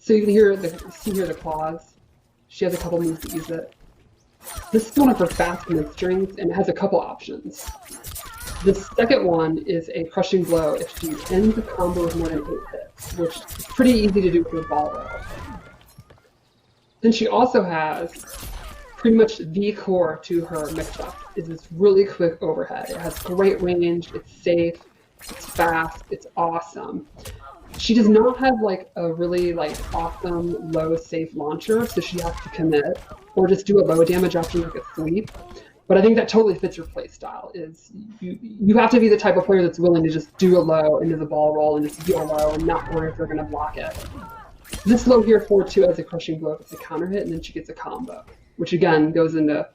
So you can see here the claws. She has a couple moves to use it. This is one of her fast move strings, and it has a couple options. The second one is a crushing blow if she ends the combo with more than 8 hits, which is pretty easy to do with a ball roll. Then she also has pretty much the core to her mix-up, is this really quick overhead. It has great range, it's safe, it's fast, it's awesome. She does not have like a really like awesome low safe launcher, so she has to commit or just do a low damage option like a sweep. But I think that totally fits your play style. Is you have to be the type of player that's willing to just do a low into the ball roll and just deal low and not worry if they're going to block it. This low here 4-2 has a crushing blow if it's a counter hit, and then she gets a combo, which again goes into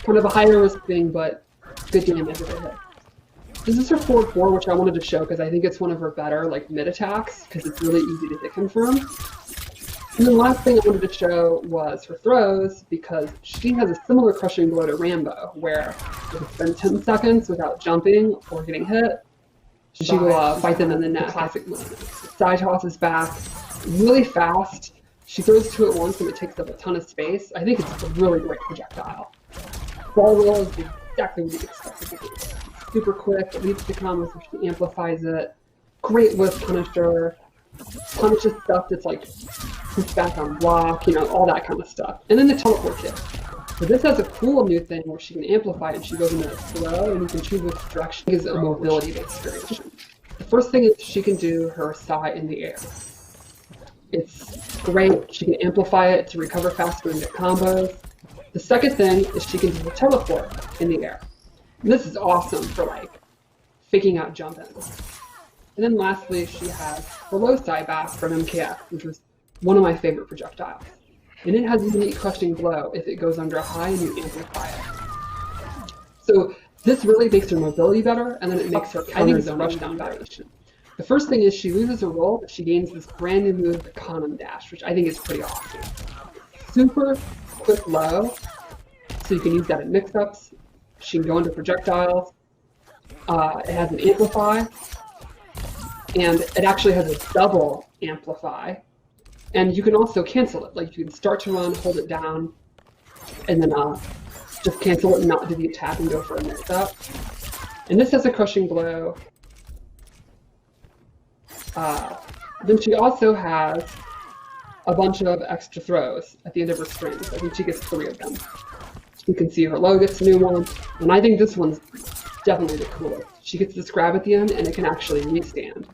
kind of a higher risk thing, but good damage if it hits. This is her forward 4, which I wanted to show because I think it's one of her better like mid attacks because it's really easy to hit confirm. And then the last thing I wanted to show was her throws, because she has a similar crushing blow to Rambo, where if it's been 10 seconds without jumping or getting hit, she will fight them in the net. Classic move. Side toss is back, really fast. She throws 2 at once and it takes up a ton of space. I think it's a really great projectile. Ball roll is exactly what you expect it to do. Super quick, it leads to combos, so she amplifies it. Great whiff punisher. Punishes stuff that's like push back on block, you know, all that kind of stuff. And then the teleport kick. So this has a cool new thing where she can amplify it and she goes into a throw and you can choose which direction. It gives a mobility-based variation. The first thing is she can do her sigh in the air. It's great. She can amplify it to recover faster and get combos. The second thing is she can do the teleport in the air. And this is awesome for like faking out jump ins. And then lastly, she has the low side back from MKF, which was one of my favorite projectiles. And it has a unique crushing blow if it goes under a high and you amplify it. So this really makes her mobility better, and then it makes her counter the rushdown variation. The first thing is she loses a roll, but she gains this brand new move, the Condom Dash, which I think is pretty awesome. Super quick low, so you can use that in mix-ups. She can go into projectiles. It has an amplify, and it actually has a double amplify. And you can also cancel it. Like you can start to run, hold it down, and then just cancel it and not do the attack and go for a mix-up. And this has a crushing blow. Then she also has a bunch of extra throws at the end of her strings. I think she gets 3 of them. You can see her low gets a new one, and I think this one's definitely the coolest. She gets this grab at the end, and it can actually restand.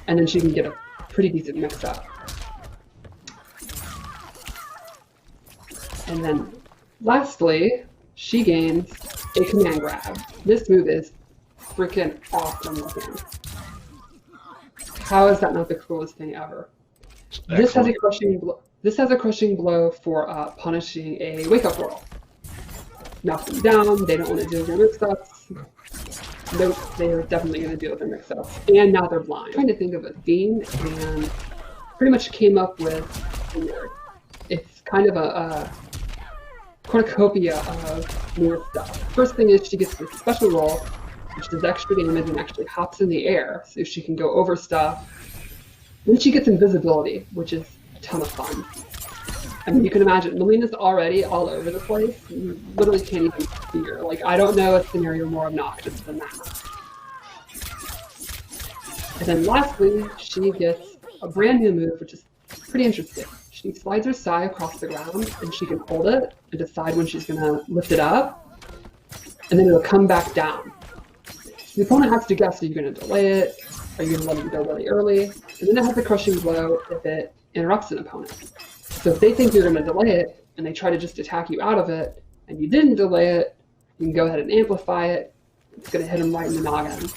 And then she can get a pretty decent mix-up. And then lastly, she gains a command grab. This move is freaking awesome looking. How is that not the coolest thing ever? Excellent. This has a crushing blow for punishing a wake-up roll. Knock them down, they don't want to deal with their mix-ups. Nope, they're definitely going to deal with their mix-ups. And now they're blind. I'm trying to think of a theme and pretty much came up with a word. It's kind of a cornucopia of newer stuff. First thing is she gets this special roll, which does extra damage and actually hops in the air, so she can go over stuff. Then she gets invisibility, which is a ton of fun. I mean, you can imagine, Mileena's already all over the place. You literally can't even see her. Like, I don't know a scenario more obnoxious than that. And then lastly, she gets a brand new move, which is pretty interesting. She slides her sai across the ground, and she can hold it and decide when she's going to lift it up, and then it'll come back down. The opponent has to guess, are you going to delay it? Are you going to let it go really early? And then it has a crushing blow if it interrupts an opponent. So if they think you're going to delay it, and they try to just attack you out of it, and you didn't delay it, you can go ahead and amplify it. It's going to hit them right in the noggin.